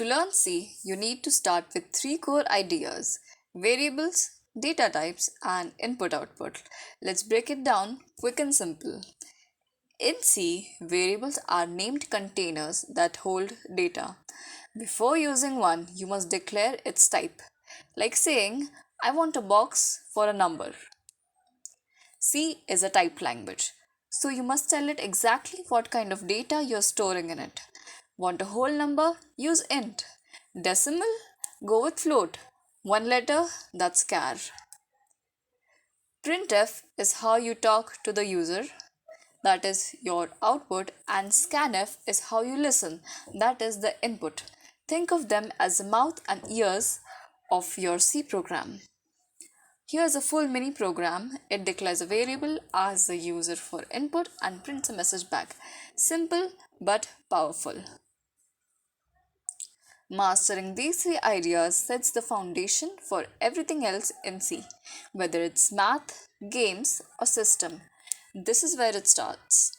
To learn C, you need to start with three core ideas: variables, data types, and input output. Let's break it down quick and simple. In C, variables are named containers that hold data. Before using one, you must declare its type, like saying, I want a box for a number. C is a typed language, so you must tell it exactly what kind of data you're storing in it. Want a whole number? Use int. Decimal? Go with float. One letter? That's char. Printf is how you talk to the user, that is your output, and scanf is how you listen, that is the input. Think of them as the mouth and ears of your C program. Here's a full mini program. It declares a variable, asks the user for input, and prints a message back. Simple but powerful. Mastering these three ideas sets the foundation for everything else in C, whether it's math, games, or system. This is where it starts.